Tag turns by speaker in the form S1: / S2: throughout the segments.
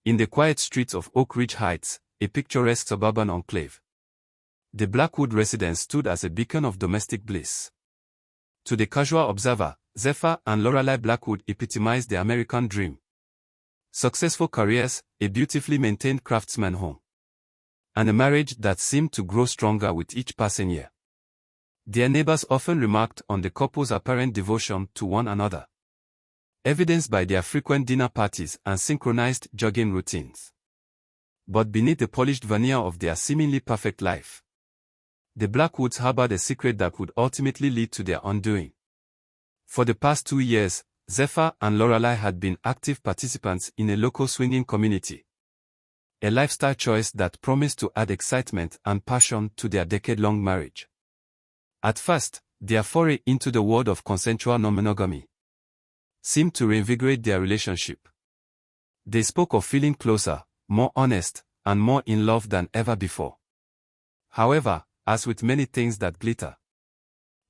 S1: In the quiet streets of Oak Ridge Heights, a picturesque suburban enclave, the Blackwood residence stood as a beacon of domestic bliss. To the casual observer, Zephyr and Lorelai Blackwood epitomized the American dream. Successful careers, a beautifully maintained craftsman home, and a marriage that seemed to grow stronger with each passing year. Their neighbors often remarked on the couple's apparent devotion to one another, evidenced by their frequent dinner parties and synchronized jogging routines. But beneath the polished veneer of their seemingly perfect life, the Blackwoods harbored a secret that would ultimately lead to their undoing. For the past 2 years, Zephyr and Lorelai had been active participants in a local swinging community, a lifestyle choice that promised to add excitement and passion to their decade-long marriage. At first, their foray into the world of consensual non-monogamy seemed to reinvigorate their relationship. They spoke of feeling closer, more honest, and more in love than ever before. However, as with many things that glitter,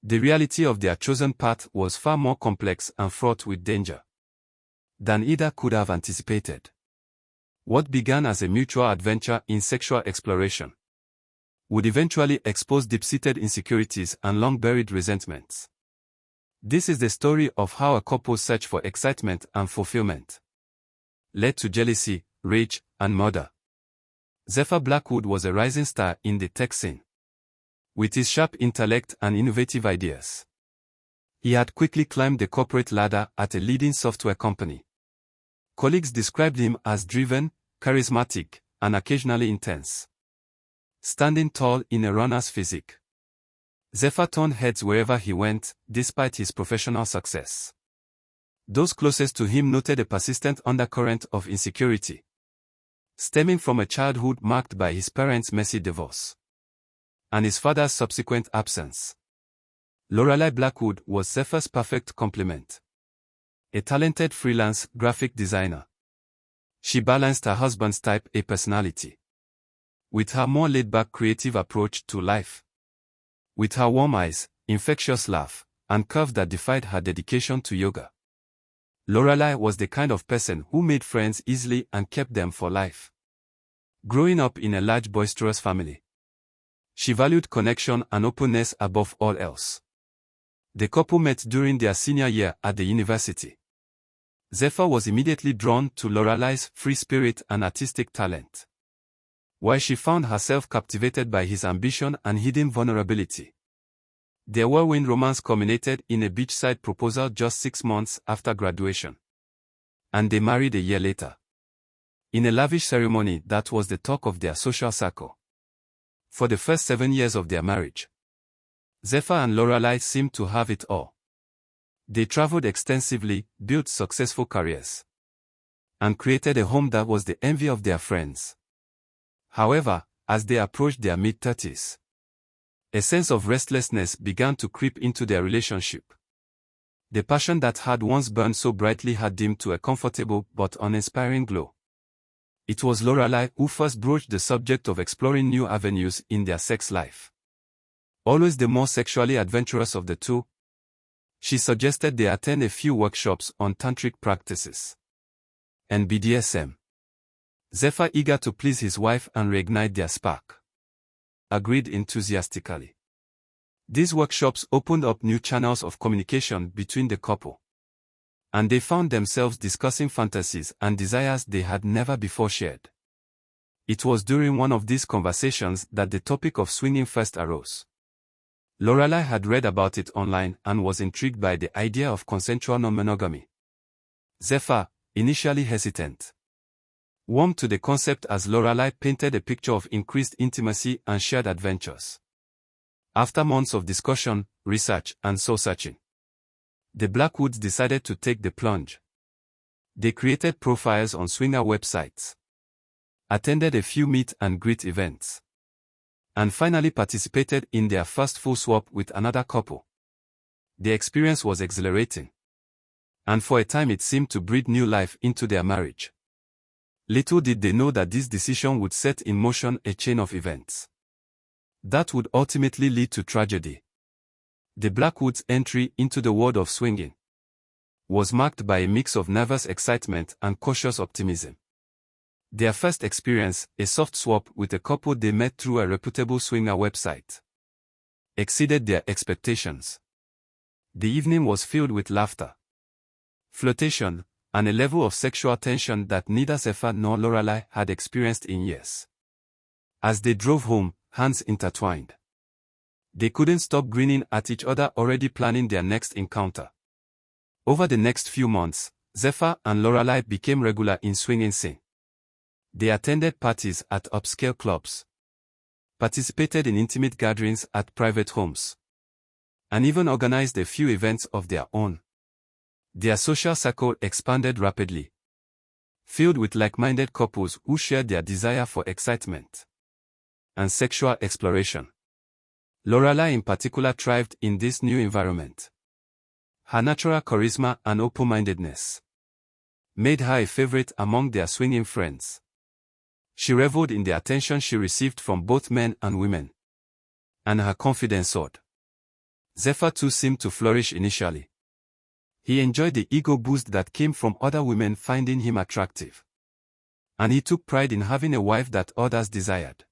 S1: the reality of their chosen path was far more complex and fraught with danger than either could have anticipated. What began as a mutual adventure in sexual exploration would eventually expose deep-seated insecurities and long-buried resentments. This is the story of how a couple's search for excitement and fulfillment led to jealousy, rage, and murder. Zephyr Blackwood was a rising star in the tech scene. With his sharp intellect and innovative ideas, he had quickly climbed the corporate ladder at a leading software company. Colleagues described him as driven, charismatic, and occasionally intense, standing tall in a runner's physique. Zephyr turned heads wherever he went, despite his professional success. Those closest to him noted a persistent undercurrent of insecurity, stemming from a childhood marked by his parents' messy divorce and his father's subsequent absence. Lorelai Blackwood was Zephyr's perfect complement. A talented freelance graphic designer, she balanced her husband's type A personality with her more laid-back creative approach to life. With her warm eyes, infectious laugh, and curve that defied her dedication to yoga, Lorelai was the kind of person who made friends easily and kept them for life. Growing up in a large boisterous family, she valued connection and openness above all else. The couple met during their senior year at the university. Zephyr was immediately drawn to Lorelai's free spirit and artistic talent, while she found herself captivated by his ambition and hidden vulnerability. Their whirlwind romance culminated in a beachside proposal just 6 months after graduation, and they married a year later, in a lavish ceremony that was the talk of their social circle. For the first 7 years of their marriage, Zephyr and Lorelai seemed to have it all. They traveled extensively, built successful careers, and created a home that was the envy of their friends. However, as they approached their mid-30s, a sense of restlessness began to creep into their relationship. The passion that had once burned so brightly had dimmed to a comfortable but uninspiring glow. It was Lorelai who first broached the subject of exploring new avenues in their sex life. Always the more sexually adventurous of the two, she suggested they attend a few workshops on tantric practices and BDSM. Zephyr, eager to please his wife and reignite their spark, agreed enthusiastically. These workshops opened up new channels of communication between the couple, and they found themselves discussing fantasies and desires they had never before shared. It was during one of these conversations that the topic of swinging first arose. Lorelai had read about it online and was intrigued by the idea of consensual non-monogamy. Zephyr, initially hesitant, warmed to the concept as Lorelai painted a picture of increased intimacy and shared adventures. After months of discussion, research, and soul-searching, the Blackwoods decided to take the plunge. They created profiles on swinger websites, attended a few meet and greet events, and finally participated in their first full swap with another couple. The experience was exhilarating, and for a time it seemed to breathe new life into their marriage. Little did they know that this decision would set in motion a chain of events that would ultimately lead to tragedy. The Blackwoods' entry into the world of swinging was marked by a mix of nervous excitement and cautious optimism. Their first experience, a soft swap with a couple they met through a reputable swinger website, exceeded their expectations. The evening was filled with laughter, flirtation, and a level of sexual tension that neither Zephyr nor Lorelai had experienced in years. As they drove home, hands intertwined, they couldn't stop grinning at each other, already planning their next encounter. Over the next few months, Zephyr and Lorelai became regular in swinging scene. They attended parties at upscale clubs, participated in intimate gatherings at private homes, and even organized a few events of their own. Their social circle expanded rapidly, filled with like-minded couples who shared their desire for excitement and sexual exploration. Lorelai in particular thrived in this new environment. Her natural charisma and open-mindedness made her a favorite among their swinging friends. She reveled in the attention she received from both men and women, and her confidence soared. Zephyr too seemed to flourish initially. He enjoyed the ego boost that came from other women finding him attractive, and he took pride in having a wife that others desired.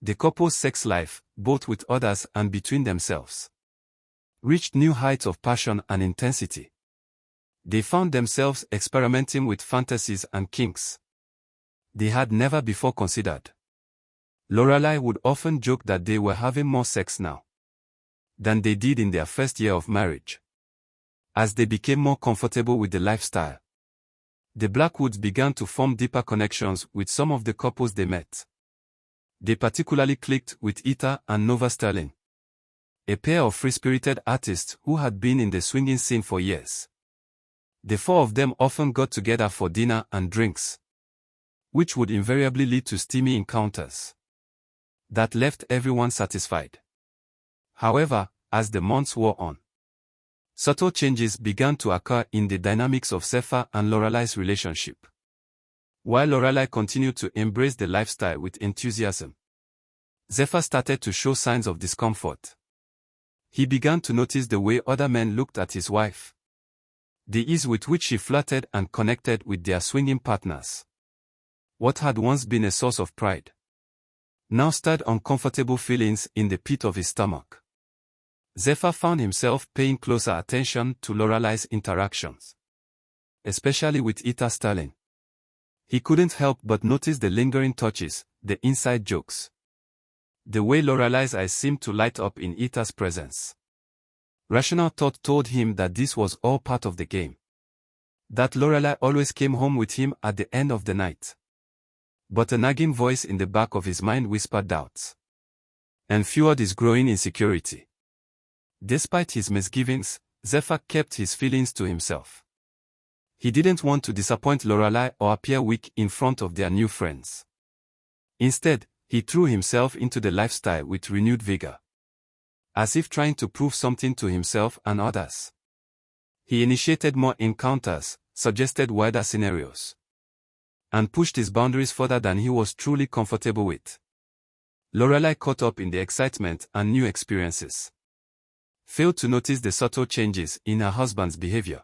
S1: The couple's sex life, both with others and between themselves, reached new heights of passion and intensity. They found themselves experimenting with fantasies and kinks they had never before considered. Lorelai would often joke that they were having more sex now than they did in their first year of marriage. As they became more comfortable with the lifestyle, the Blackwoods began to form deeper connections with some of the couples they met. They particularly clicked with Ita and Nova Sterling, a pair of free-spirited artists who had been in the swinging scene for years. The four of them often got together for dinner and drinks, which would invariably lead to steamy encounters that left everyone satisfied. However, as the months wore on, subtle changes began to occur in the dynamics of Zephyr and Lorelai's relationship. While Lorelai continued to embrace the lifestyle with enthusiasm, Zephyr started to show signs of discomfort. He began to notice the way other men looked at his wife, the ease with which she flirted and connected with their swinging partners. What had once been a source of pride now stirred uncomfortable feelings in the pit of his stomach. Zephyr found himself paying closer attention to Lorelai's interactions, especially with Ita Sterling. He couldn't help but notice the lingering touches, the inside jokes, the way Lorelai's eyes seemed to light up in Ita's presence. Rational thought told him that this was all part of the game, that Lorelai always came home with him at the end of the night. But a nagging voice in the back of his mind whispered doubts and fueled his growing insecurity. Despite his misgivings, Zephyr kept his feelings to himself. He didn't want to disappoint Lorelai or appear weak in front of their new friends. Instead, he threw himself into the lifestyle with renewed vigor, as if trying to prove something to himself and others. He initiated more encounters, suggested wider scenarios, and pushed his boundaries further than he was truly comfortable with. Lorelai, caught up in the excitement and new experiences, failed to notice the subtle changes in her husband's behavior.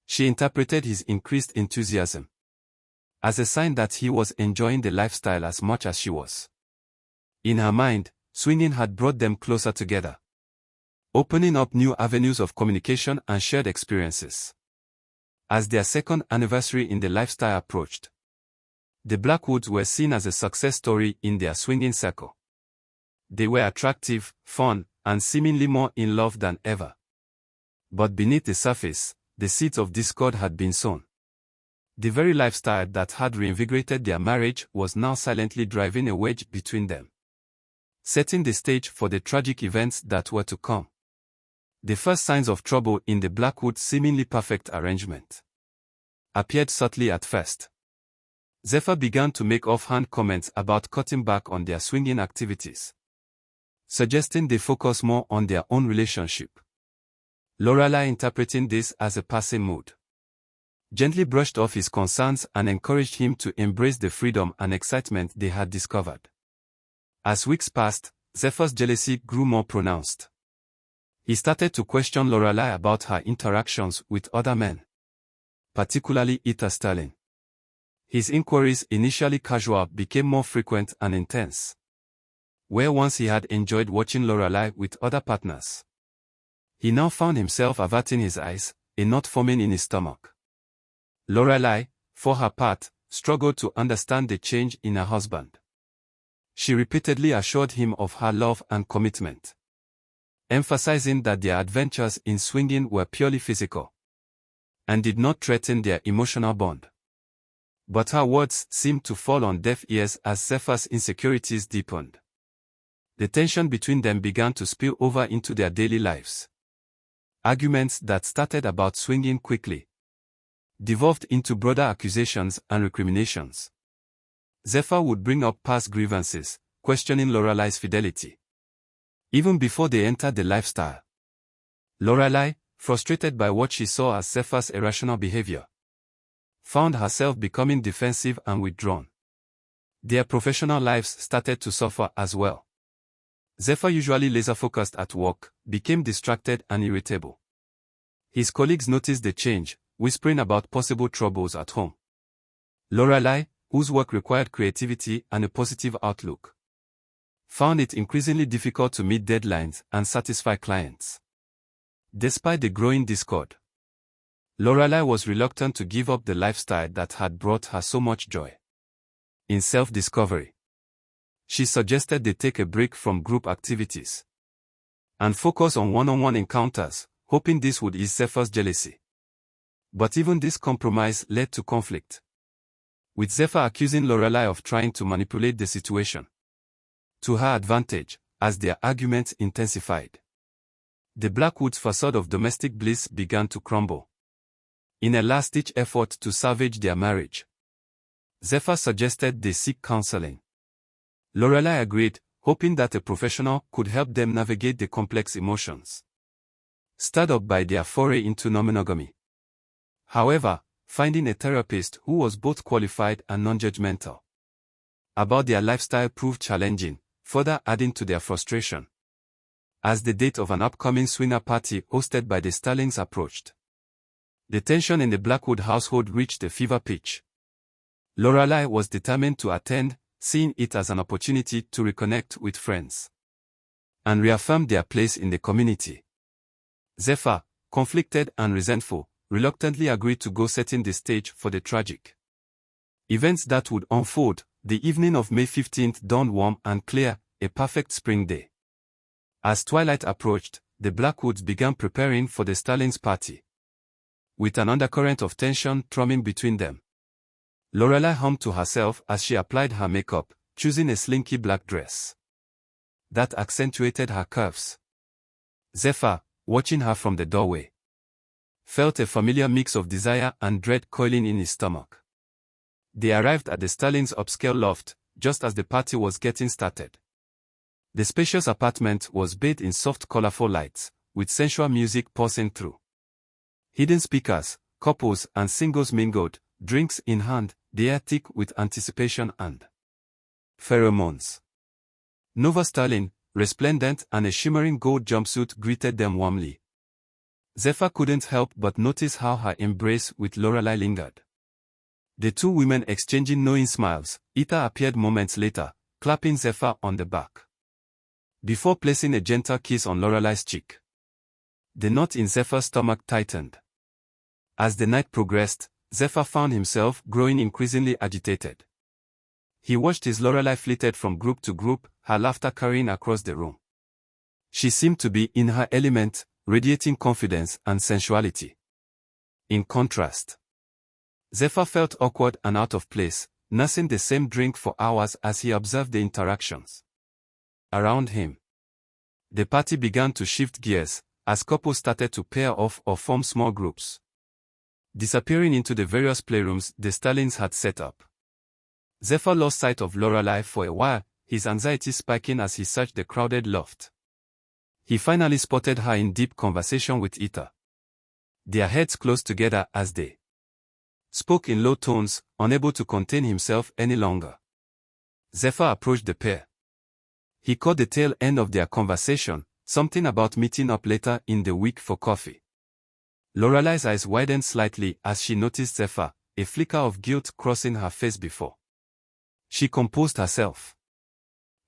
S1: She interpreted his increased enthusiasm as a sign that he was enjoying the lifestyle as much as she was. In her mind, swinging had brought them closer together, opening up new avenues of communication and shared experiences. As their second anniversary in the lifestyle approached, the Blackwoods were seen as a success story in their swinging circle. They were attractive, fun, and seemingly more in love than ever. But beneath the surface, the seeds of discord had been sown. The very lifestyle that had reinvigorated their marriage was now silently driving a wedge between them, setting the stage for the tragic events that were to come. The first signs of trouble in the Blackwoods' seemingly perfect arrangement appeared subtly at first. Zephyr began to make offhand comments about cutting back on their swinging activities, suggesting they focus more on their own relationship. Lorelai, interpreting this as a passing mood, gently brushed off his concerns and encouraged him to embrace the freedom and excitement they had discovered. As weeks passed, Zephyr's jealousy grew more pronounced. He started to question Lorelai about her interactions with other men, particularly Ita Sterling. His inquiries, initially casual, became more frequent and intense. Where once he had enjoyed watching Lorelai with other partners, he now found himself averting his eyes, a knot forming in his stomach. Lorelai, for her part, struggled to understand the change in her husband. She repeatedly assured him of her love and commitment, emphasizing that their adventures in swinging were purely physical and did not threaten their emotional bond. But her words seemed to fall on deaf ears as Zephyr's insecurities deepened. The tension between them began to spill over into their daily lives. Arguments that started about swinging quickly devolved into broader accusations and recriminations. Zephyr would bring up past grievances, questioning Lorelai's fidelity, even before they entered the lifestyle. Lorelai, frustrated by what she saw as Zephyr's irrational behavior, found herself becoming defensive and withdrawn. Their professional lives started to suffer as well. Zephyr, usually laser-focused at work, became distracted and irritable. His colleagues noticed the change, whispering about possible troubles at home. Lorelai, whose work required creativity and a positive outlook, found it increasingly difficult to meet deadlines and satisfy clients. Despite the growing discord, Lorelai was reluctant to give up the lifestyle that had brought her so much joy. In self-discovery, she suggested they take a break from group activities and focus on one-on-one encounters, hoping this would ease Zephyr's jealousy. But even this compromise led to conflict, with Zephyr accusing Lorelai of trying to manipulate the situation to her advantage. As their arguments intensified, the Blackwood's facade of domestic bliss began to crumble. In a last-ditch effort to salvage their marriage, Zephyr suggested they seek counseling. Lorelai agreed, hoping that a professional could help them navigate the complex emotions stirred up by their foray into non-monogamy. However, finding a therapist who was both qualified and non-judgmental about their lifestyle proved challenging, further adding to their frustration. As the date of an upcoming swinger party hosted by the Starlings approached, the tension in the Blackwood household reached a fever pitch. Lorelai was determined to attend, seeing it as an opportunity to reconnect with friends and reaffirm their place in the community. Zephyr, conflicted and resentful, reluctantly agreed to go, setting the stage for the tragic events that would unfold. The evening of May 15th dawned warm and clear, a perfect spring day. As twilight approached, the Blackwoods began preparing for the Starlings' party, with an undercurrent of tension thrumming between them. Lorelai hummed to herself as she applied her makeup, choosing a slinky black dress that accentuated her curves. Zephyr, watching her from the doorway, felt a familiar mix of desire and dread coiling in his stomach. They arrived at the Starlings' upscale loft, just as the party was getting started. The spacious apartment was bathed in soft, colorful lights, with sensual music pulsing through. Hidden speakers, couples and singles mingled, drinks in hand, the air thick with anticipation and pheromones. Nova Starling, resplendent and a shimmering gold jumpsuit, greeted them warmly. Zephyr couldn't help but notice how her embrace with Lorelai lingered. The two women exchanging knowing smiles. Ether appeared moments later, clapping Zephyr on the back, before placing a gentle kiss on Lorelai's cheek. The knot in Zephyr's stomach tightened. As the night progressed, Zephyr found himself growing increasingly agitated. He watched as Lorelai flitted from group to group, her laughter carrying across the room. She seemed to be in her element, radiating confidence and sensuality. In contrast, Zephyr felt awkward and out of place, nursing the same drink for hours as he observed the interactions around him. The party began to shift gears, as couples started to pair off or form small groups, disappearing into the various playrooms the Starlings had set up. Zephyr lost sight of Lorelai for a while, his anxiety spiking as he searched the crowded loft. He finally spotted her in deep conversation with Ether, their heads close together as they spoke in low tones, unable to contain himself any longer. Zephyr approached the pair. He caught the tail end of their conversation, something about meeting up later in the week for coffee. Lorelai's eyes widened slightly as she noticed Zephyr, a flicker of guilt crossing her face before she composed herself.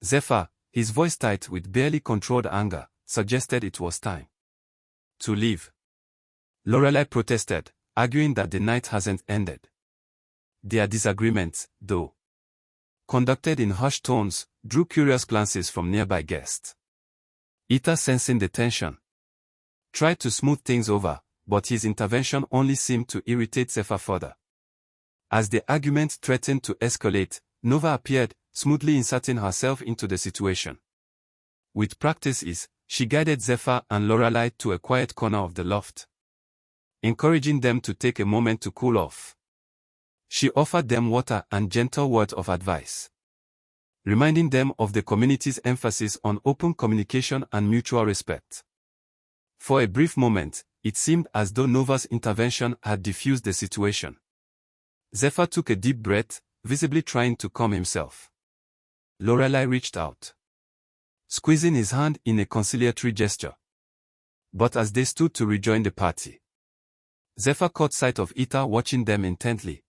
S1: Zephyr, his voice tight with barely controlled anger, suggested it was time to leave. Lorelai protested, arguing that the night hasn't ended. Their disagreements, though conducted in hushed tones, drew curious glances from nearby guests. Ita, sensing the tension, tried to smooth things over, but his intervention only seemed to irritate Zephyr further. As the argument threatened to escalate, Nova appeared, smoothly inserting herself into the situation. With practice ease, she guided Zephyr and Lorelai to a quiet corner of the loft, encouraging them to take a moment to cool off. She offered them water and gentle words of advice, reminding them of the community's emphasis on open communication and mutual respect. For a brief moment, it seemed as though Nova's intervention had diffused the situation. Zephyr took a deep breath, visibly trying to calm himself. Lorelai reached out, squeezing his hand in a conciliatory gesture. But as they stood to rejoin the party, Zephyr caught sight of Ita watching them intently.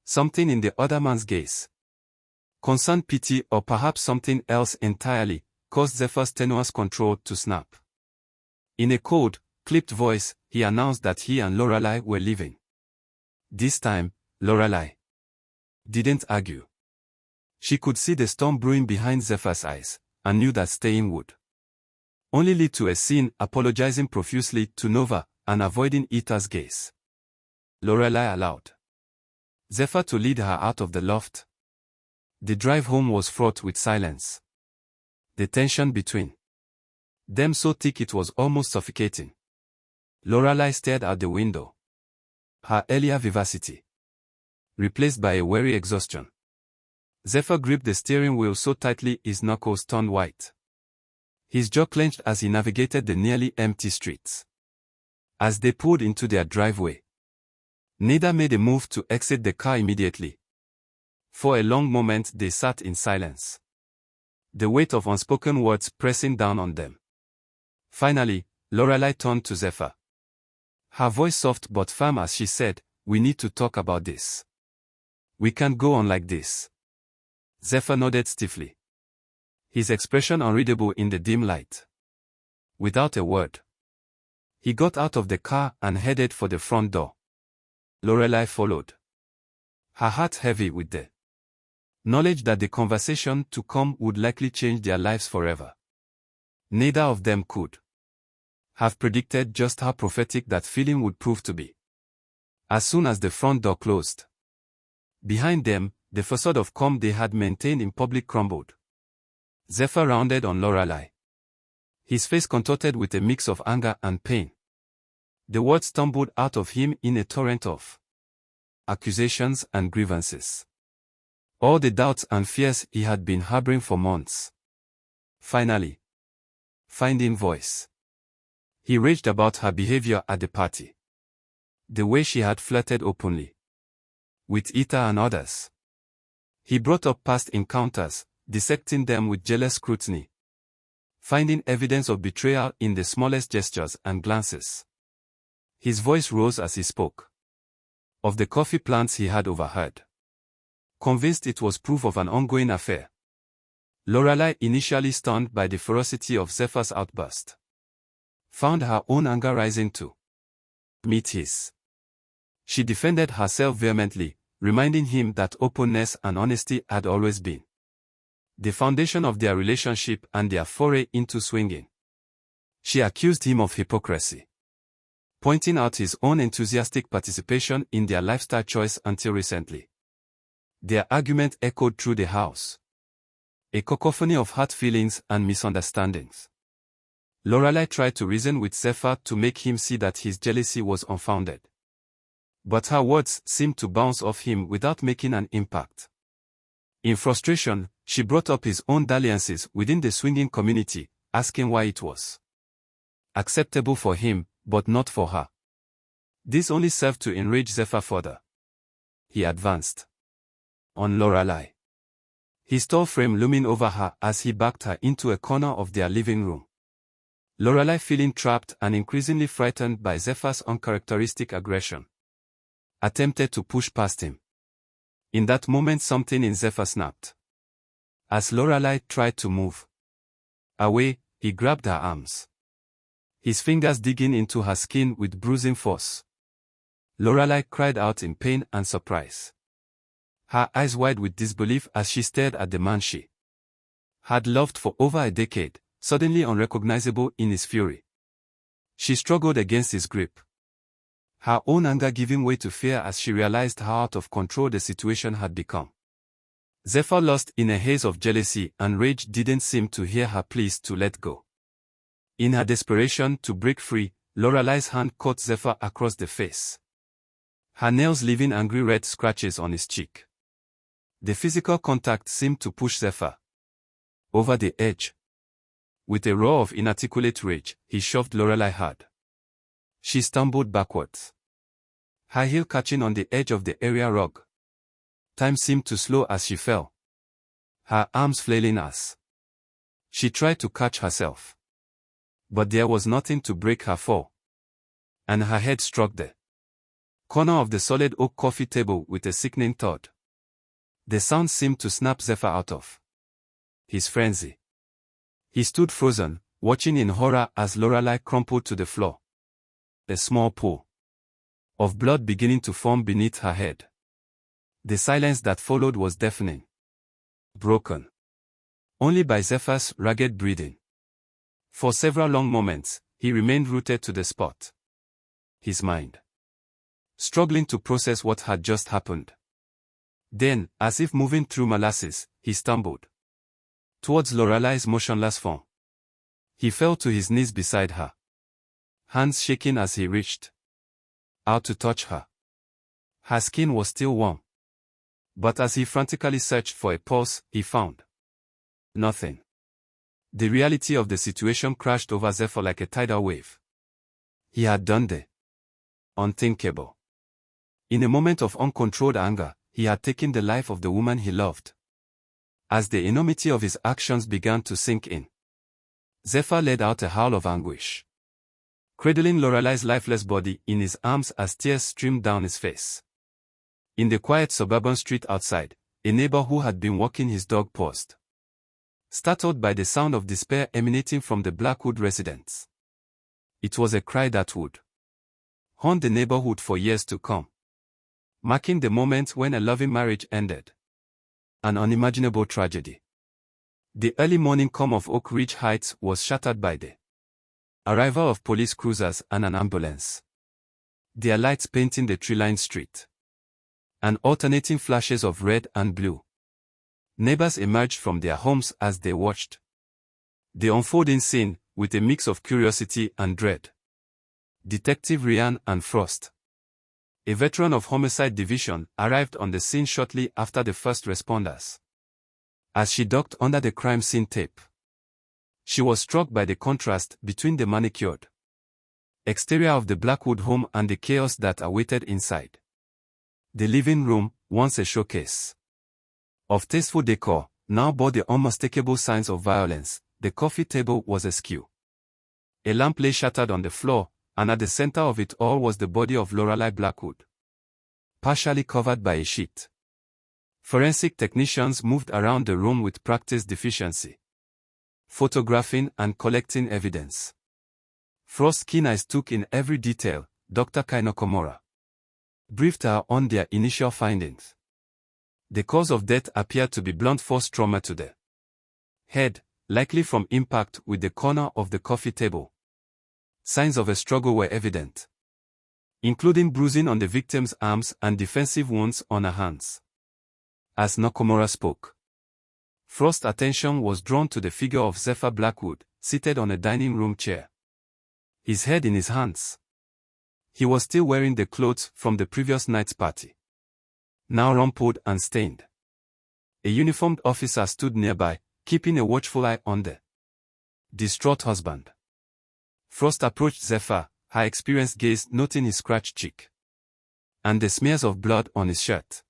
S1: Something in the other man's gaze, concern, pity, or perhaps something else entirely, caused Zephyr's tenuous control to snap. In a cold, clipped voice, he announced that he and Lorelai were leaving. This time, Lorelai didn't argue. She could see the storm brewing behind Zephyr's eyes, and knew that staying would only lead to a scene, apologizing profusely to Nova and avoiding Ita's gaze. Lorelai allowed Zephyr to lead her out of the loft. The drive home was fraught with silence, the tension between them so thick it was almost suffocating. Lorelai stared out the window, her earlier vivacity replaced by a weary exhaustion. Zephyr gripped the steering wheel so tightly his knuckles turned white. His jaw clenched as he navigated the nearly empty streets. As they pulled into their driveway, neither made a move to exit the car immediately. For a long moment they sat in silence, the weight of unspoken words pressing down on them. Finally, Lorelai turned to Zephyr, her voice soft but firm as she said, "We need to talk about this. We can't go on like this." Zephyr nodded stiffly, his expression unreadable in the dim light. Without a word, he got out of the car and headed for the front door. Lorelai followed, her heart heavy with the knowledge that the conversation to come would likely change their lives forever. Neither of them could have predicted just how prophetic that feeling would prove to be. As soon as the front door closed behind them, the facade of calm they had maintained in public crumbled. Zephyr rounded on Lorelai, his face contorted with a mix of anger and pain. The words tumbled out of him in a torrent of accusations and grievances. All the doubts and fears he had been harboring for months. Finally, finding voice, he raged about her behavior at the party. The way she had flirted openly with Ita and others. He brought up past encounters, dissecting them with jealous scrutiny, finding evidence of betrayal in the smallest gestures and glances. His voice rose as he spoke of the coffee plants he had overheard, convinced it was proof of an ongoing affair. Lorelai, initially stunned by the ferocity of Zephyr's outburst, found her own anger rising to meet his. She defended herself vehemently, reminding him that openness and honesty had always been the foundation of their relationship and their foray into swinging. She accused him of hypocrisy, pointing out his own enthusiastic participation in their lifestyle choice until recently. Their argument echoed through the house, a cacophony of hurt feelings and misunderstandings. Lorelai tried to reason with Zephyr to make him see that his jealousy was unfounded, but her words seemed to bounce off him without making an impact. In frustration, she brought up his own dalliances within the swinging community, asking why it was acceptable for him, but not for her. This only served to enrage Zephyr further. He advanced on Lorelai, his tall frame looming over her as he backed her into a corner of their living room. Lorelai, feeling trapped and increasingly frightened by Zephyr's uncharacteristic aggression, attempted to push past him. In that moment something in Zephyr snapped. As Lorelai tried to move away, he grabbed her arms, his fingers digging into her skin with bruising force. Lorelai cried out in pain and surprise, her eyes wide with disbelief as she stared at the man she had loved for over a decade, suddenly unrecognizable in his fury. She struggled against his grip, her own anger giving way to fear as she realized how out of control the situation had become. Zephyr, lost in a haze of jealousy and rage, didn't seem to hear her pleas to let go. In her desperation to break free, Lorelai's hand caught Zephyr across the face, her nails leaving angry red scratches on his cheek. The physical contact seemed to push Zephyr over the edge. With a roar of inarticulate rage, he shoved Lorelai hard. She stumbled backwards, her heel catching on the edge of the area rug. Time seemed to slow as she fell, her arms flailing as she tried to catch herself. But there was nothing to break her fall, and her head struck the corner of the solid oak coffee table with a sickening thud. The sound seemed to snap Zephyr out of his frenzy. He stood frozen, watching in horror as Lorelai crumpled to the floor, a small pool of blood beginning to form beneath her head. The silence that followed was deafening, broken only by Zephyr's ragged breathing. For several long moments, he remained rooted to the spot, his mind struggling to process what had just happened. Then, as if moving through molasses, he stumbled towards Lorelai's motionless form. He fell to his knees beside her, hands shaking as he reached out to touch her. Her skin was still warm, but as he frantically searched for a pulse, he found nothing. The reality of the situation crashed over Zephyr like a tidal wave. He had done the unthinkable. In a moment of uncontrolled anger, he had taken the life of the woman he loved. As the enormity of his actions began to sink in, Zephyr let out a howl of anguish, cradling Lorelai's lifeless body in his arms as tears streamed down his face. In the quiet suburban street outside, a neighbor who had been walking his dog paused, startled by the sound of despair emanating from the Blackwood residents. It was a cry that would haunt the neighborhood for years to come, marking the moment when a loving marriage ended. An unimaginable tragedy. The early morning calm of Oak Ridge Heights was shattered by the arrival of police cruisers and an ambulance, their lights painting the tree-lined street, and alternating flashes of red and blue. Neighbors emerged from their homes as they watched the unfolding scene, with a mix of curiosity and dread. Detective Ryan and Frost, a veteran of Homicide Division, arrived on the scene shortly after the first responders. As she ducked under the crime scene tape, she was struck by the contrast between the manicured exterior of the Blackwood home and the chaos that awaited inside. The living room, once a showcase of tasteful decor, now bore the unmistakable signs of violence. The coffee table was askew. A lamp lay shattered on the floor, and at the center of it all was the body of Lorelai Blackwood, partially covered by a sheet. Forensic technicians moved around the room with practiced efficiency, photographing and collecting evidence. Frost's keen eyes took in every detail. Dr. Kainokomura briefed her on their initial findings. The cause of death appeared to be blunt force trauma to the head, likely from impact with the corner of the coffee table. Signs of a struggle were evident, including bruising on the victim's arms and defensive wounds on her hands. As Nakamura spoke, Frost's attention was drawn to the figure of Zephyr Blackwood, seated on a dining room chair, his head in his hands. He was still wearing the clothes from the previous night's party, now rumpled and stained. A uniformed officer stood nearby, keeping a watchful eye on the distraught husband. Frost approached Zephyr, her experienced gaze noting his scratched cheek and the smears of blood on his shirt.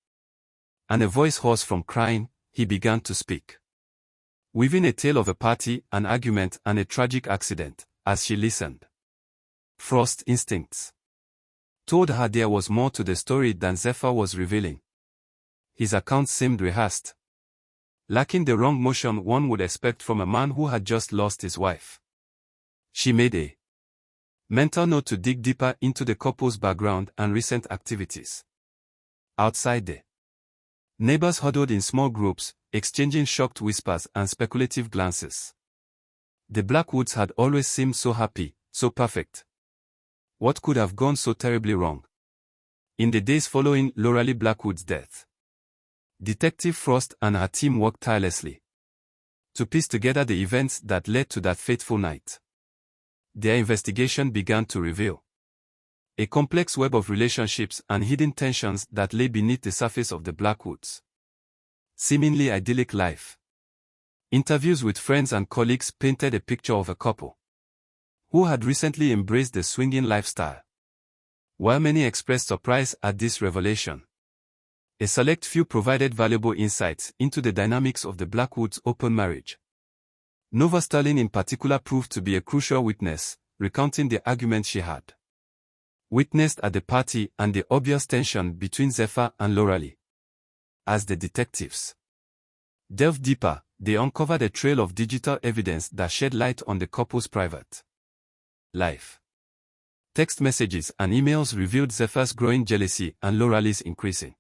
S1: And a voice hoarse from crying, he began to speak, weaving a tale of a party, an argument, and a tragic accident. As she listened, Frost's instincts told her there was more to the story than Zephyr was revealing. His account seemed rehearsed, lacking the wrong motion one would expect from a man who had just lost his wife. She made a mental note to dig deeper into the couple's background and recent activities. Outside, the neighbors huddled in small groups, exchanging shocked whispers and speculative glances. The Blackwoods had always seemed so happy, so perfect. What could have gone so terribly wrong? In the days following Loralee Blackwood's death, Detective Frost and her team worked tirelessly to piece together the events that led to that fateful night. Their investigation began to reveal a complex web of relationships and hidden tensions that lay beneath the surface of the Blackwoods' seemingly idyllic life. Interviews with friends and colleagues painted a picture of a couple who had recently embraced the swinging lifestyle. While many expressed surprise at this revelation, a select few provided valuable insights into the dynamics of the Blackwoods' open marriage. Nova Sterling in particular proved to be a crucial witness, recounting the argument she had witnessed at the party and the obvious tension between Zephyr and Loralee. As the detectives delved deeper, they uncovered a trail of digital evidence that shed light on the couple's private life. Text messages and emails revealed Zephyr's growing jealousy and Loralee's increasing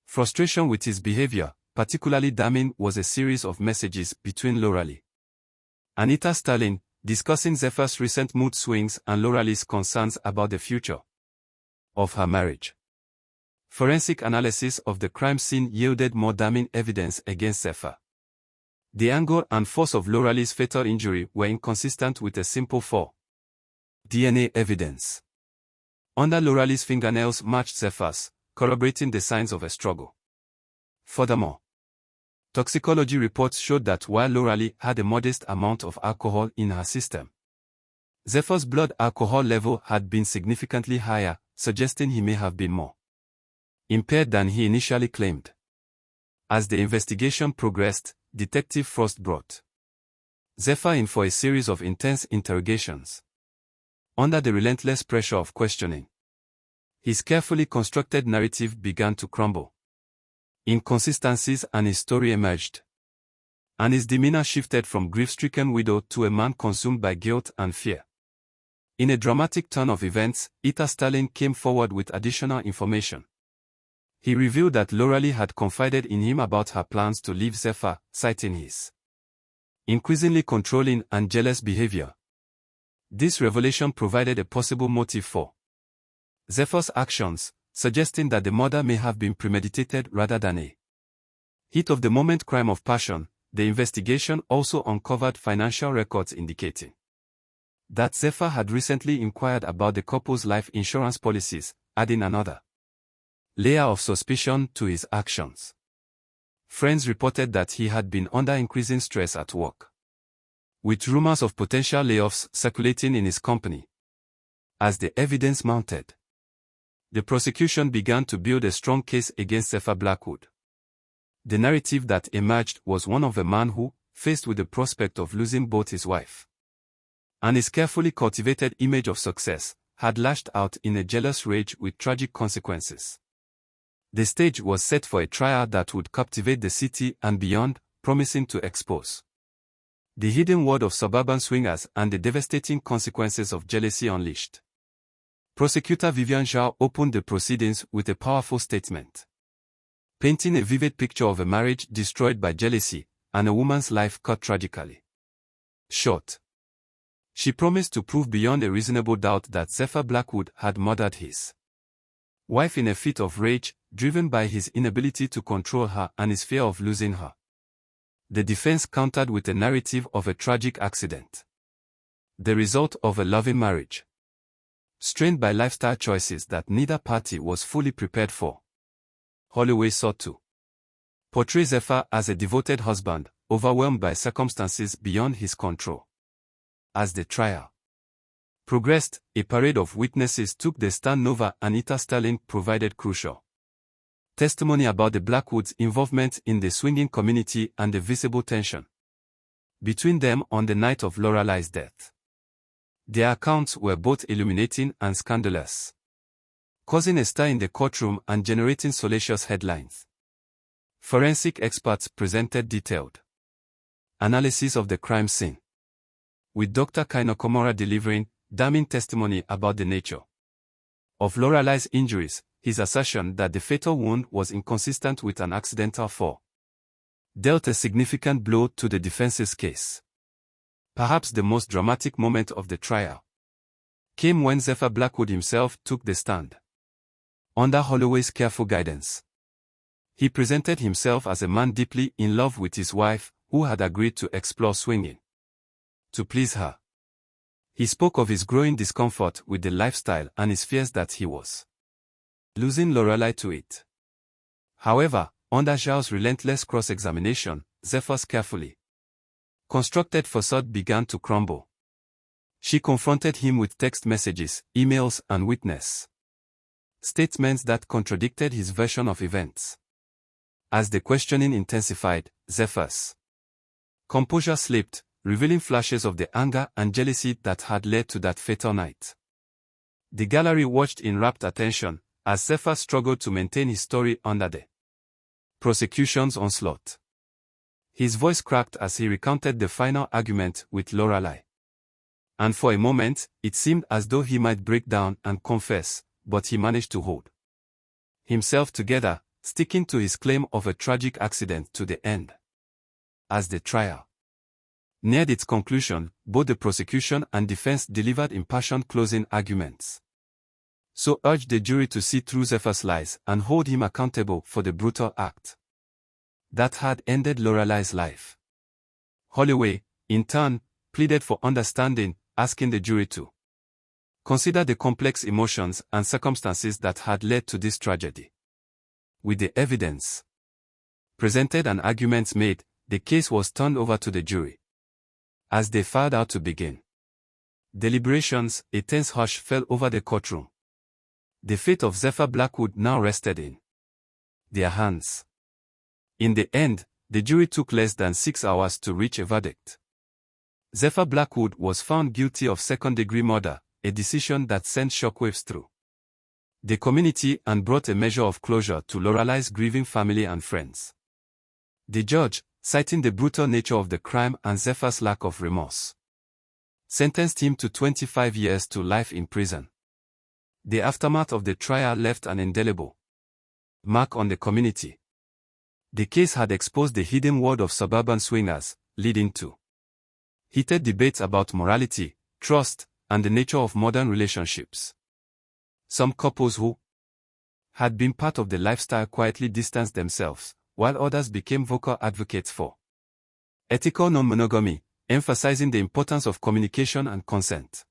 S1: frustration with his behavior. Particularly damning was a series of messages between Loralee and Anita Sterling, discussing Zephyr's recent mood swings and Loralee's concerns about the future of her marriage. Forensic analysis of the crime scene yielded more damning evidence against Zephyr. The angle and force of Loralee's fatal injury were inconsistent with a simple DNA evidence. Under Loralee's fingernails matched Zephyr's, corroborating the signs of a struggle. Furthermore, toxicology reports showed that while Loralee had a modest amount of alcohol in her system, Zephyr's blood alcohol level had been significantly higher, suggesting he may have been more impaired than he initially claimed. As the investigation progressed, Detective Frost brought Zephyr in for a series of intense interrogations. Under the relentless pressure of questioning, his carefully constructed narrative began to crumble. Inconsistencies and his story emerged, and his demeanor shifted from grief-stricken widow to a man consumed by guilt and fear. In a dramatic turn of events, Anita Sterling came forward with additional information. He revealed that Loralee had confided in him about her plans to leave Zephyr, citing his increasingly controlling and jealous behavior. This revelation provided a possible motive for Zephyr's actions, suggesting that the murder may have been premeditated rather than a heat-of-the-moment crime of passion. The investigation also uncovered financial records indicating that Zephyr had recently inquired about the couple's life insurance policies, adding another layer of suspicion to his actions. Friends reported that he had been under increasing stress at work, with rumors of potential layoffs circulating in his company. As the evidence mounted, the prosecution began to build a strong case against Zephyr Blackwood. The narrative that emerged was one of a man who, faced with the prospect of losing both his wife and his carefully cultivated image of success, had lashed out in a jealous rage with tragic consequences. The stage was set for a trial that would captivate the city and beyond, promising to expose the hidden world of suburban swingers and the devastating consequences of jealousy unleashed. Prosecutor Vivian Zhao opened the proceedings with a powerful statement, painting a vivid picture of a marriage destroyed by jealousy and a woman's life cut tragically short. She promised to prove beyond a reasonable doubt that Zephyr Blackwood had murdered his wife in a fit of rage, driven by his inability to control her and his fear of losing her. The defense countered with a narrative of a tragic accident, the result of a loving marriage, strained by lifestyle choices that neither party was fully prepared for. Holloway sought to portray Zephyr as a devoted husband, overwhelmed by circumstances beyond his control. As the trial progressed, a parade of witnesses took the stand. Nova and Anita Sterling provided crucial testimony about the Blackwoods' involvement in the swinging community and the visible tension between them on the night of Loralee's death. Their accounts were both illuminating and scandalous. causing a stir in the courtroom and generating salacious headlines. Forensic experts presented detailed analysis of the crime scene, with Dr. Kai Nakamura delivering damning testimony about the nature of Lorelai's injuries. His assertion that the fatal wound was inconsistent with an accidental fall dealt a significant blow to the defense's case. Perhaps the most dramatic moment of the trial came when Zephyr Blackwood himself took the stand. Under Holloway's careful guidance, he presented himself as a man deeply in love with his wife, who had agreed to explore swinging to please her. He spoke of his growing discomfort with the lifestyle and his fears that he was losing Lorelai to it. However, under Zhao's relentless cross-examination, Zephyr's carefully constructed facade began to crumble. She confronted him with text messages, emails, and witness statements that contradicted his version of events. As the questioning intensified, Zephyr's composure slipped, revealing flashes of the anger and jealousy that had led to that fatal night. The gallery watched in rapt attention as Zephyr struggled to maintain his story under the prosecution's onslaught. His voice cracked as he recounted the final argument with Lorelai. And for a moment, it seemed as though he might break down and confess, but he managed to hold himself together, sticking to his claim of a tragic accident to the end. As the trial neared its conclusion, both the prosecution and defense delivered impassioned closing arguments. So urged the jury to see through Zephyr's lies and hold him accountable for the brutal act that had ended Lorelai's life. Holloway, in turn, pleaded for understanding, asking the jury to consider the complex emotions and circumstances that had led to this tragedy. With the evidence presented and arguments made, the case was turned over to the jury. As they filed out to begin deliberations, a tense hush fell over the courtroom. The fate of Zephyr Blackwood now rested in their hands. In the end, the jury took less than 6 hours to reach a verdict. Zephyr Blackwood was found guilty of second-degree murder, a decision that sent shockwaves through the community and brought a measure of closure to Lorelai's grieving family and friends. The judge, citing the brutal nature of the crime and Zephyr's lack of remorse, sentenced him to 25 years to life in prison. The aftermath of the trial left an indelible mark on the community. The case had exposed the hidden world of suburban swingers, leading to heated debates about morality, trust, and the nature of modern relationships. Some couples who had been part of the lifestyle quietly distanced themselves, while others became vocal advocates for ethical non-monogamy, emphasizing the importance of communication and consent.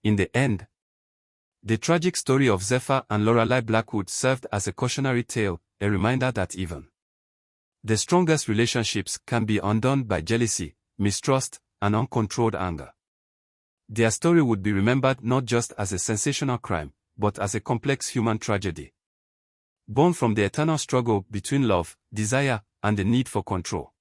S1: In the end, the tragic story of Zephyr and Lorelai Blackwood served as a cautionary tale, a reminder that even the strongest relationships can be undone by jealousy, mistrust, and uncontrolled anger. Their story would be remembered not just as a sensational crime, but as a complex human tragedy, born from the eternal struggle between love, desire, and the need for control.